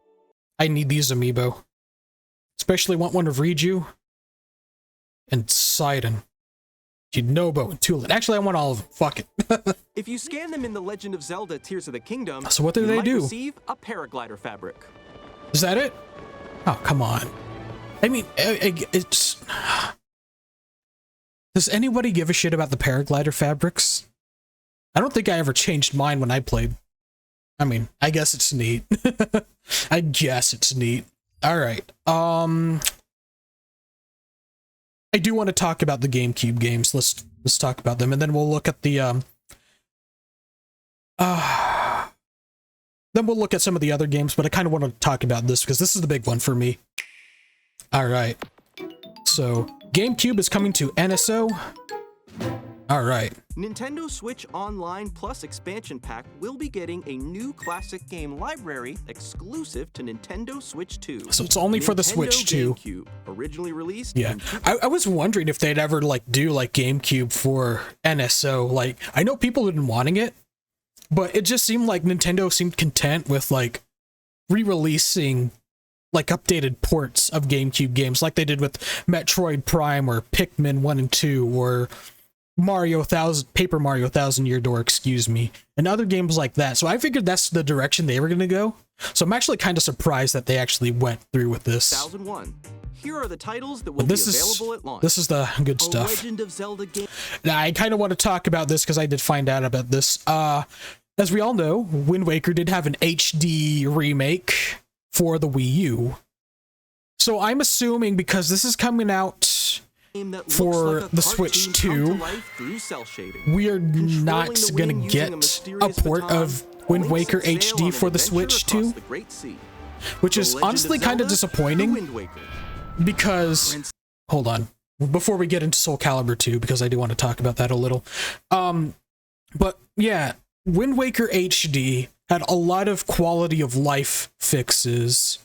I need these amiibo. Especially want one of Riju and Sidon. Nobo and Tulin. Actually, I want all of them. Fuck it. If you scan them in The Legend of Zelda Tears of the Kingdom, so what do they do? Receive a paraglider fabric. Is that it? Oh, come on. I mean, it's... Does anybody give a shit about the paraglider fabrics? I don't think I ever changed mine when I played. I mean, I guess it's neat. I guess it's neat. Alright, I do want to talk about the GameCube games. Let's talk about them, and then we'll look at the then we'll look at some of the other games, but I kind of want to talk about this because this is the big one for me. All right. So, GameCube is coming to NSO. All right. Nintendo Switch Online Plus expansion pack will be getting a new classic game library exclusive to Nintendo Switch 2. So it's only for the Switch 2. GameCube, originally released. Yeah. I was wondering if they'd ever like do like GameCube for NSO. Like, I know people have been wanting it, but it just seemed like Nintendo seemed content with like re-releasing like updated ports of GameCube games like they did with Metroid Prime or Pikmin 1 and 2 or Paper Mario Thousand Year Door, excuse me, and other games like that. So I figured that's the direction they were going to go. So I'm actually kind of surprised that they actually went through with this. 2001. Here are the titles that will be available at launch. This is the good stuff. Legend of Zelda game. Now, I kind of want to talk about this because I did find out about this. As we all know, Wind Waker did have an HD remake for the Wii U. So I'm assuming because this is coming out for the Switch 2, we are not gonna get a port of Wind Waker HD for the Switch 2, which is honestly kind of disappointing because, hold on, before we get into Soul Calibur 2, because I do want to talk about that a little. But yeah, Wind Waker HD had a lot of quality of life fixes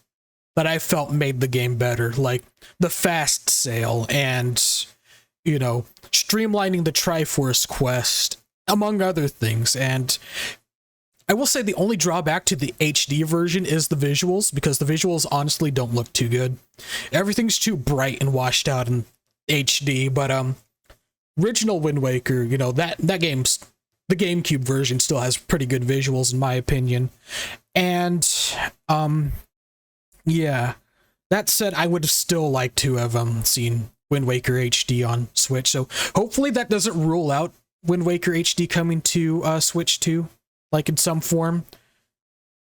that I felt made the game better, like the fast sail and, you know, streamlining the Triforce quest, among other things. And I will say the only drawback to the HD version is the visuals, because the visuals honestly don't look too good. Everything's too bright and washed out in HD, but original Wind Waker, you know, that game's, the GameCube version still has pretty good visuals in my opinion. And yeah, that said, I would have still liked to have seen Wind Waker HD on Switch, so hopefully that doesn't rule out Wind Waker HD coming to Switch 2, like in some form,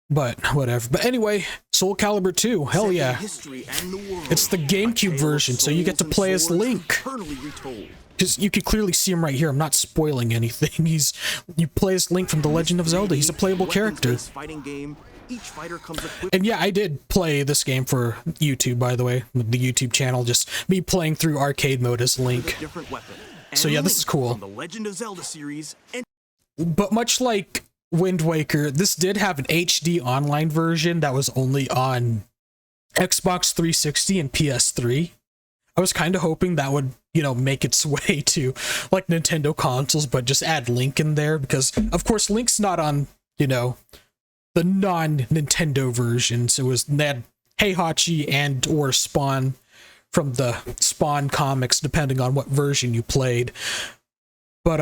but whatever. But anyway, Soul Calibur 2, hell yeah. It's the GameCube version, so you get to play as Link. Because you can clearly see him right here, I'm not spoiling anything. You play as Link from The Legend of Zelda, he's a playable character. And yeah, I did play this game for YouTube, by the way, the YouTube channel, just me playing through arcade mode as Link. So yeah, this is cool. But much like Wind Waker, this did have an HD online version that was only on Xbox 360 and PS3. I was kind of hoping that would, you know, make its way to like Nintendo consoles, but just add Link in there, because of course Link's not on, you know, the non-Nintendo versions. It was that Heihachi and or Spawn from the Spawn comics, depending on what version you played. But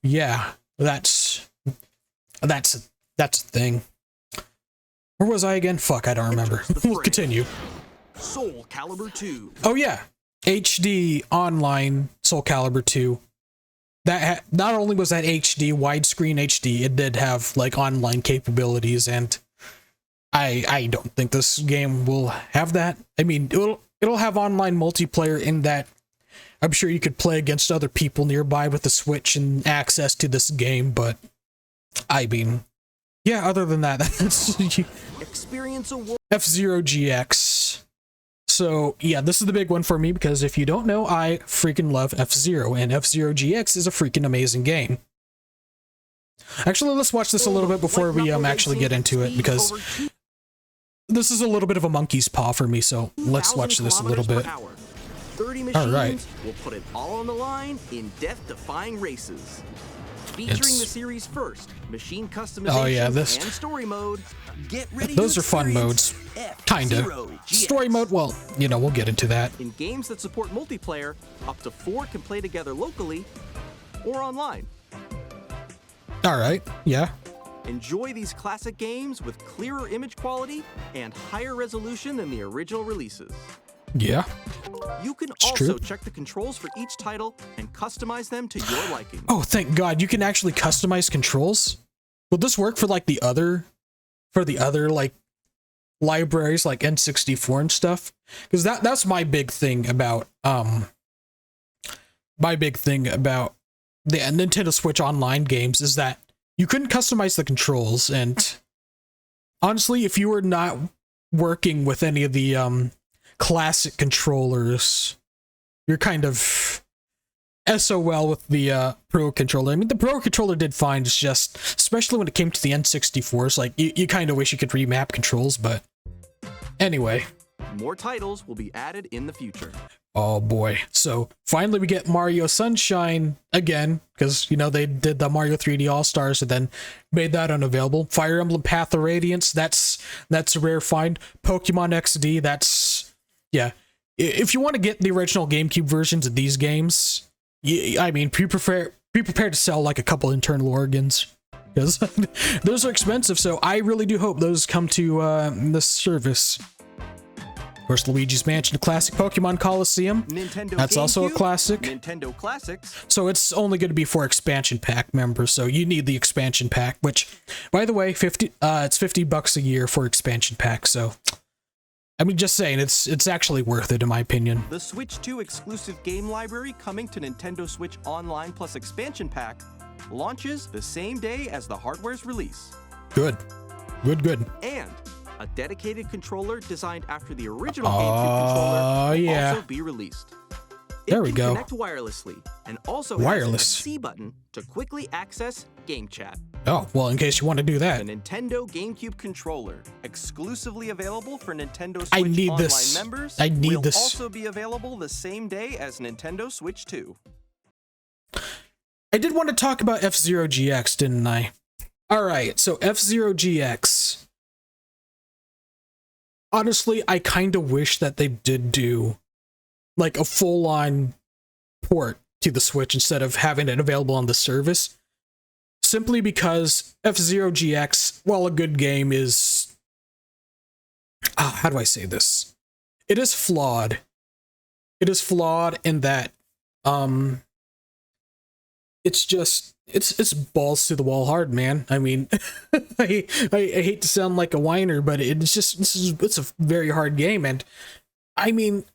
yeah, that's a thing. Where was I again? Fuck, I don't remember. We'll continue. Soul Calibur 2. Oh yeah, HD online Soul Calibur 2. That not only was that HD, widescreen HD, it did have like online capabilities, and I don't think this game will have that. I mean, it'll have online multiplayer in that I'm sure you could play against other people nearby with the Switch and access to this game, but I mean, yeah, other than that, Experience a world. F-Zero GX. So, yeah, this is the big one for me because if you don't know, I freaking love F-Zero, and F-Zero GX is a freaking amazing game. Actually, let's watch this a little bit before we actually get into it, because this is a little bit of a monkey's paw for me, so let's watch this a little bit. 30 machines will put it all on the line in death-defying races. Featuring the series first, machine customization and story mode. Get ready. Those are fun modes, kinda. Story mode, well, you know, we'll get into that. In games that support multiplayer, up to 4 can play together locally or online. All right, yeah. Enjoy these classic games with clearer image quality and higher resolution than the original releases. Yeah. You can also check the controls for each title and customize them to your liking. Oh, thank God, you can actually customize controls? Will this work for like the other like libraries like N64 and stuff? Because that's my big thing about the Nintendo Switch Online games is that you couldn't customize the controls, and honestly, if you were not working with any of the classic controllers, you're kind of SOL with the Pro Controller. I mean, the Pro Controller did fine, it's just, especially when it came to the N64, it's like, you kind of wish you could remap controls, but anyway. More titles will be added in the future. Oh boy. So, finally we get Mario Sunshine again, because, you know, they did the Mario 3D All-Stars and then made that unavailable. Fire Emblem Path of Radiance, that's a rare find. Pokemon XD, that's... yeah. If you want to get the original GameCube versions of these games, I mean, be prepared to sell like a couple internal organs, because those are expensive, so I really do hope those come to this service. Of course, Luigi's Mansion, the classic Pokemon Coliseum. That's also a classic. Nintendo Classics. So it's only going to be for expansion pack members, so you need the expansion pack, which, by the way, it's $50 a year for expansion pack, so... I mean, just saying, it's actually worth it, in my opinion. The Switch 2 exclusive game library coming to Nintendo Switch Online Plus Expansion Pack launches the same day as the hardware's release. Good. Good. And a dedicated controller designed after the original GameCube controller will also be released. There we go. Connect wirelessly and also has a C button to quickly access GameChat. Oh, well, in case you want to do that. The Nintendo GameCube controller, exclusively available for Nintendo Switch Online members, will also be available the same day as Nintendo Switch 2. I did want to talk about F-Zero GX, didn't I? Alright, so F-Zero GX. Honestly, I kind of wish that they did do like a full-on port to the Switch instead of having it available on the service. Simply because F-Zero GX, while a good game, is... how do I say this? It is flawed. It is flawed in that, it's just, it's balls to the wall hard, man. I mean, I hate to sound like a whiner, but it's just, it's a very hard game, and I mean,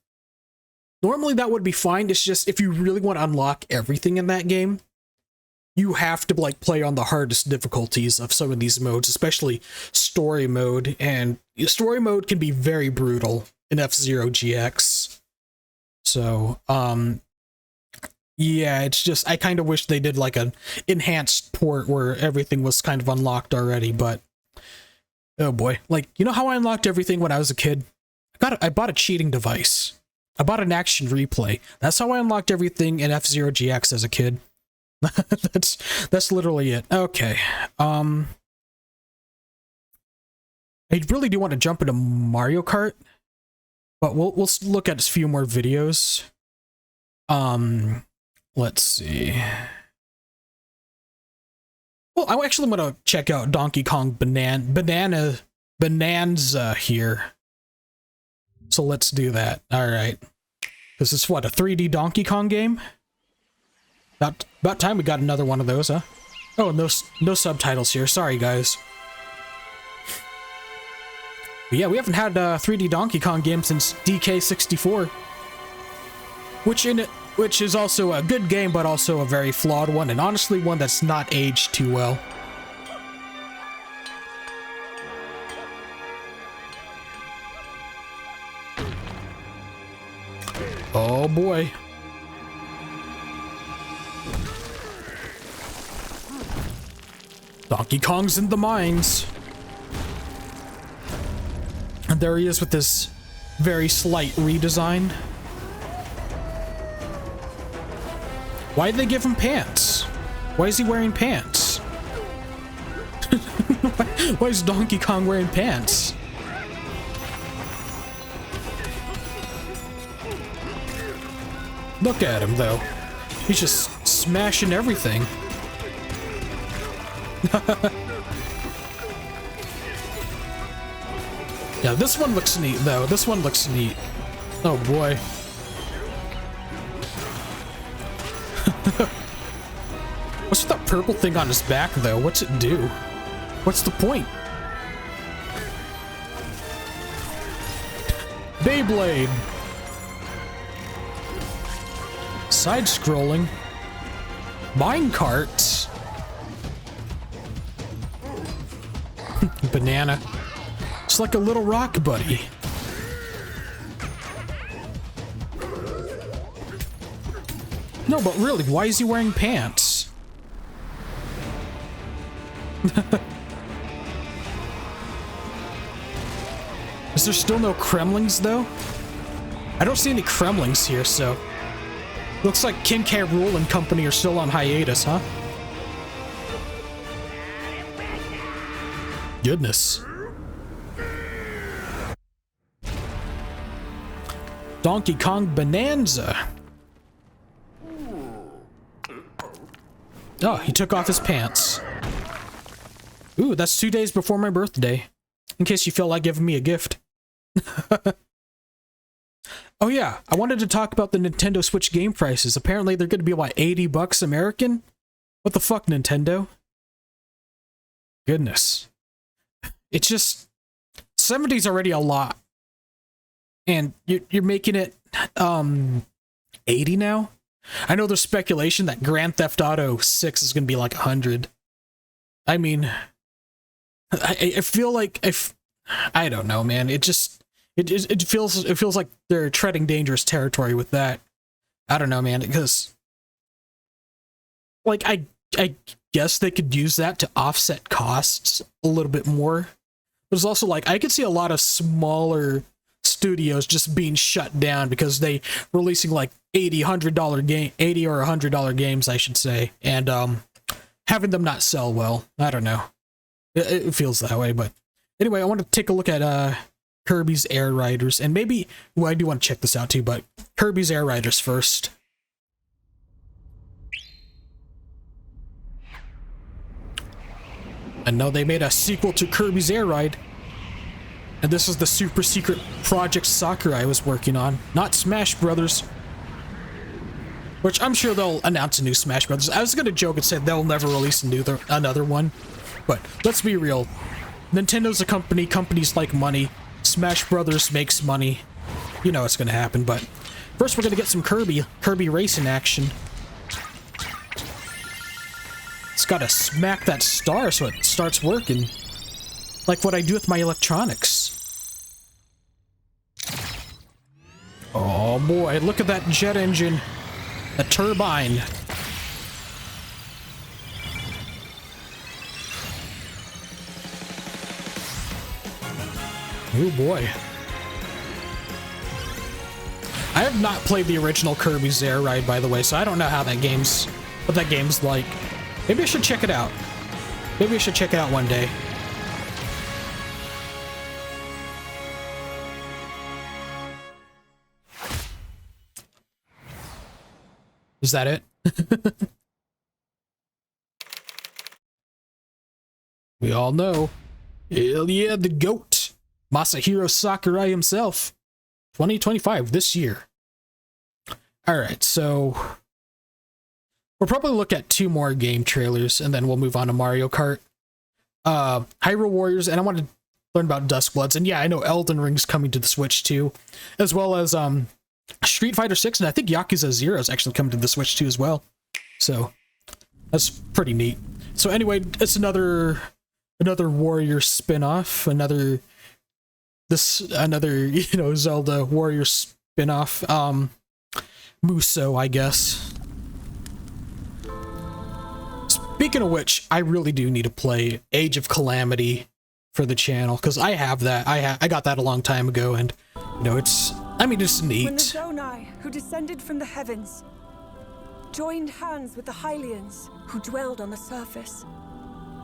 normally that would be fine. It's just, if you really want to unlock everything in that game, you have to like play on the hardest difficulties of some of these modes, especially story mode, and story mode can be very brutal in F-Zero GX. So, yeah, it's just, I kind of wish they did like an enhanced port where everything was kind of unlocked already, but oh boy. Like, you know how I unlocked everything when I was a kid? I bought a cheating device. I bought an action replay. That's how I unlocked everything in F-Zero GX as a kid. That's literally it. Okay. I really do want to jump into Mario Kart, but we'll look at a few more videos. Let's see. Well, I actually want to check out Donkey Kong Bananza here. So let's do that. All right. This is what, a 3D Donkey Kong game? About time we got another one of those, huh? Oh, no subtitles here. Sorry, guys. But yeah, we haven't had a 3D Donkey Kong game since DK64, which is also a good game, but also a very flawed one, and honestly one that's not aged too well. Oh boy. Donkey Kong's in the mines. And there he is with this very slight redesign. Why did they give him pants? Why is he wearing pants? Why is Donkey Kong wearing pants? Look at him, though. He's just smashing everything. Yeah, this one looks neat, though. This one looks neat. Oh, boy. What's with that purple thing on his back, though? What's it do? What's the point? Beyblade. Side-scrolling. Minecarts. Banana. It's like a little rock buddy. No, but really, why is he wearing pants? Is there still no Kremlings, though? I don't see any Kremlings here, so... Looks like King K. Rool and company are still on hiatus, huh? Goodness. Donkey Kong Bananza. Oh, he took off his pants. Ooh, that's 2 days before my birthday. In case you feel like giving me a gift. Oh yeah, I wanted to talk about the Nintendo Switch game prices. Apparently they're going to be, what, 80 bucks American? What the fuck, Nintendo? Goodness. It's just... 70's already a lot. And you're making it, 80 now? I know there's speculation that Grand Theft Auto 6 is going to be like 100. I mean... I feel like... I don't know, man. It just... It feels like they're treading dangerous territory with that. I don't know, man, because like I guess they could use that to offset costs a little bit more. But it's also like I could see a lot of smaller studios just being shut down because they releasing like $80 or $100 games, I should say, and having them not sell well. I don't know. It feels that way, but anyway, I want to take a look at Kirby's Air Riders, and maybe, well, I do want to check this out too, but Kirby's Air Riders first. And now they made a sequel to Kirby's Air Ride, and this is the super secret Project Sakura I was working on, not Smash Brothers. Which I'm sure they'll announce a new Smash Brothers. I was gonna joke and say they'll never release another one, but let's be real. Nintendo's a company, companies like money. Smash Brothers makes money. You know what's gonna happen, but first we're gonna get some Kirby racing action. It's gotta smack that star so it starts working. Like what I do with my electronics. Oh boy, look at that jet engine. The turbine. Oh boy. I have not played the original Kirby's Air Ride, by the way, so I don't know how what that game's like. Maybe I should check it out. Maybe I should check it out one day. Is that it? We all know. Hell yeah, the GOAT. Masahiro Sakurai himself. 2025, this year. Alright, so we'll probably look at 2 more game trailers, and then we'll move on to Mario Kart. Hyrule Warriors, and I want to learn about Duskbloods, and yeah, I know Elden Ring's coming to the Switch too, as well as Street Fighter 6, and I think Yakuza 0 is actually coming to the Switch too as well. So that's pretty neat. So anyway, it's another Warrior spin-off, another Zelda Warrior spin-off. Muso, I guess. Speaking of which, I really do need to play Age of Calamity for the channel, because I have that. I got that a long time ago, and you know, it's neat. When the Zonai, who descended from the heavens, joined hands with the Hylians, who dwelled on the surface,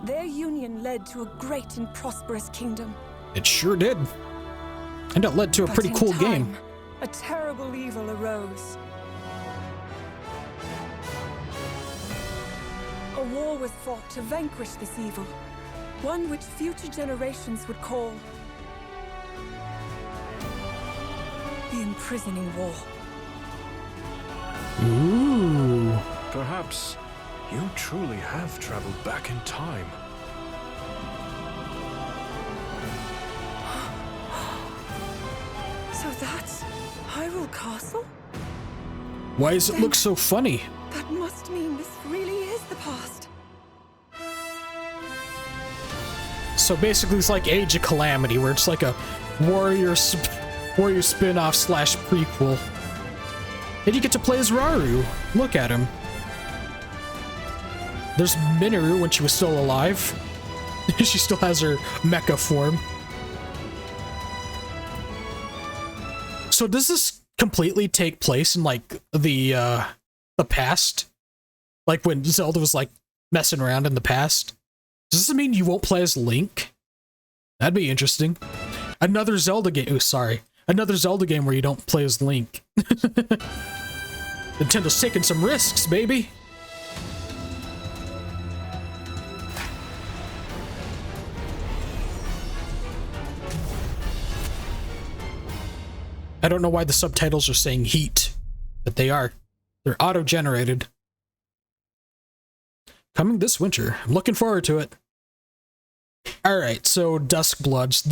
their union led to a great and prosperous kingdom. It sure did. And it led to a pretty cool game. A terrible evil arose. A war was fought to vanquish this evil, one which future generations would call the Imprisoning War. Ooh. Perhaps you truly have traveled back in time. So that's Hyrule Castle? Why does it look so funny? That must mean this really is the past. So basically it's like Age of Calamity, where it's like a warrior spin-off / prequel. And you get to play as Rauru. Look at him. There's Minoru when she was still alive. She still has her mecha form. So does this completely take place in like the past? Like when Zelda was like messing around in the past? Does this mean you won't play as Link? That'd be interesting. Another Zelda game. Oh, sorry. Another Zelda game where you don't play as Link. Nintendo's taking some risks, baby. I don't know why the subtitles are saying heat, but they are. They're auto-generated. Coming this winter. I'm looking forward to it. Alright, so Duskbloods,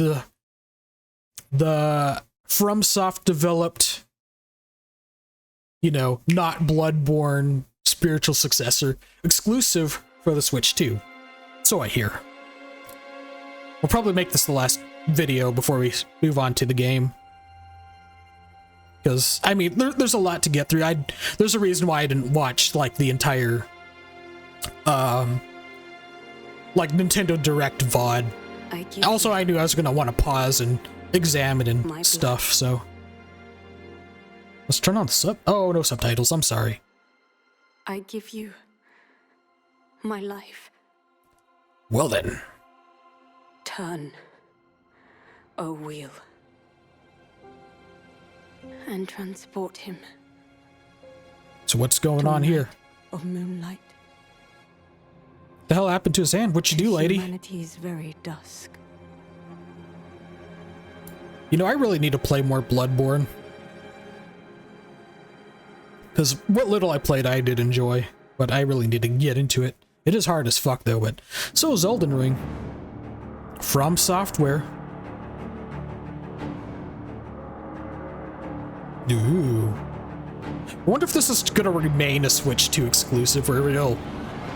the FromSoft developed, you know, not Bloodborne spiritual successor, exclusive for the Switch 2. So I hear. We'll probably make this the last video before we move on to the game. Because, I mean, there's a lot to get through. There's a reason why I didn't watch, like, the entire, like, Nintendo Direct VOD. Also, I knew I was going to want to pause and examine and stuff, so. Let's turn on the oh, no subtitles, I'm sorry. I give you my life. Well then. Turn, O wheel, and transport him. So what's going on here? Of moonlight. The hell happened to his hand? What'd you do, lady? Humanity's very dusk. You know, I really need to play more Bloodborne. Because what little I played, I did enjoy. But I really need to get into it. It is hard as fuck, though, but so is Elden Ring. From Software. Ooh. I wonder if this is gonna remain a Switch 2 exclusive, or it'll,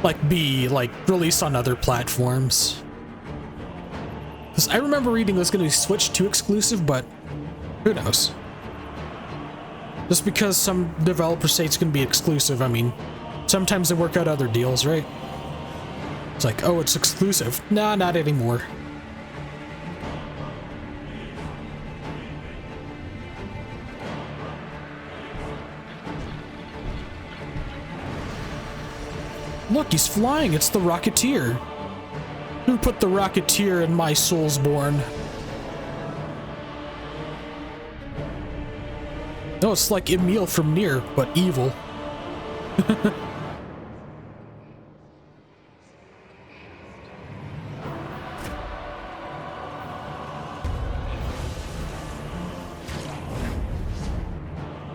like, be, like, released on other platforms. Because I remember reading it was gonna be Switch 2 exclusive, but who knows? Just because some developers say it's gonna be exclusive, I mean, sometimes they work out other deals, right? It's like, oh, it's exclusive. Nah, not anymore. Look, he's flying. It's the Rocketeer. Who put the Rocketeer in my Soulsborne? No, it's like Emil from Nier, but evil.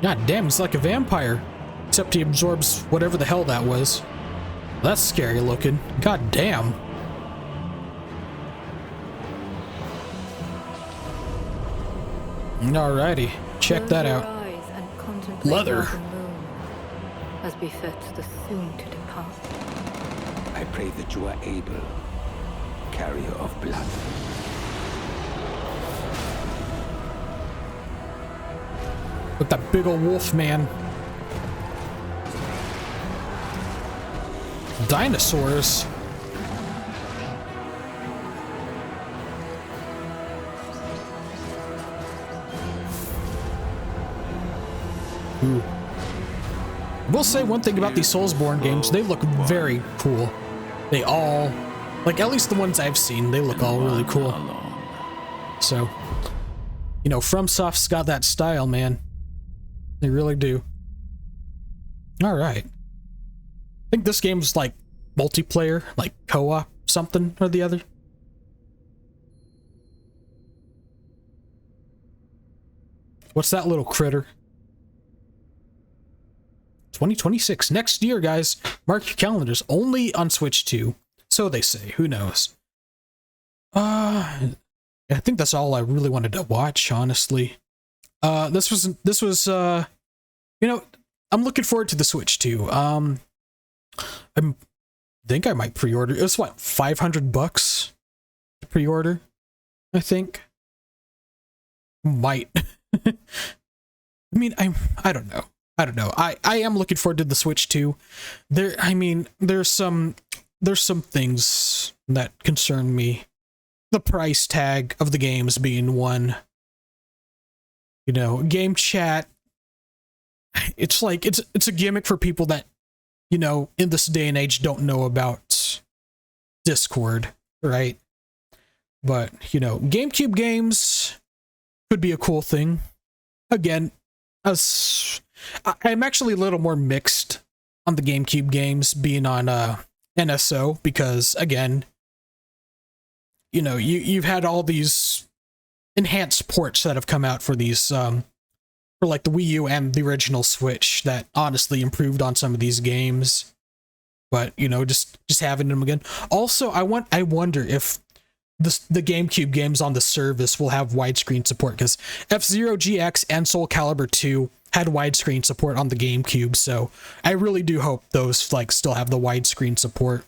God damn, he's like a vampire. Except he absorbs whatever the hell that was. That's scary looking. God damn. Alrighty, check that out. Leather. As befits the soon to depart. I pray that you are able, carrier of blood. With that big ol' wolf man. Dinosaurs. Ooh. We'll say one thing about these Soulsborne games, they look very cool. They all, like at least the ones I've seen, they look all really cool. So, you know, FromSoft's got that style, man. They really do. Alright. I think this game's like multiplayer, like co-op something or the other. What's that little critter? 2026, next year, guys. Mark your calendars. Only on Switch 2. So they say. Who knows? I think that's all I really wanted to watch, honestly. This was, you know, I'm looking forward to the Switch 2. I think I might pre-order. It was what, $500 to pre-order? I think. Might. I mean, I don't know. I am looking forward to the Switch 2. There's some things that concern me. The price tag of the games being one. You know, GameChat. It's like it's a gimmick for people that, you know, in this day and age don't know about Discord, right? But, you know, GameCube games could be a cool thing. Again, I'm actually a little more mixed on the GameCube games being on NSO because, again, you know, you've had all these enhanced ports that have come out for these for like the Wii U and the original Switch that honestly improved on some of these games. But, you know, just having them again. Also, I wonder if the GameCube games on the service will have widescreen support, because F-Zero GX and Soul Calibur 2 had widescreen support on the GameCube, so I really do hope those like still have the widescreen support.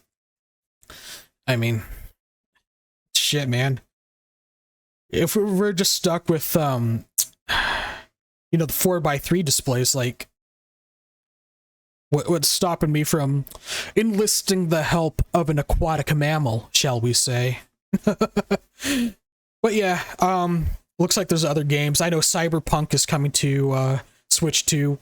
I mean, shit, man. If we're just stuck with you know, the 4:3 displays, like what's stopping me from enlisting the help of an aquatic mammal, shall we say? But yeah, looks like there's other games. I know Cyberpunk is coming to Switch 2.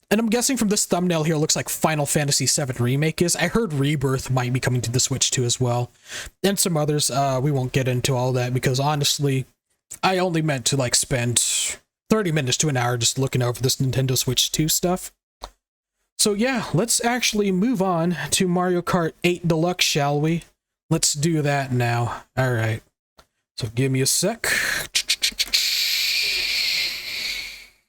And I'm guessing from this thumbnail here, it looks like Final Fantasy VII Remake is. I heard Rebirth might be coming to the Switch 2 as well. And some others. We won't get into all that because honestly, I only meant to like spend 30 minutes to an hour just looking over this Nintendo Switch 2 stuff. So yeah, let's actually move on to Mario Kart 8 Deluxe, shall we? Let's do that now. Alright. So give me a sec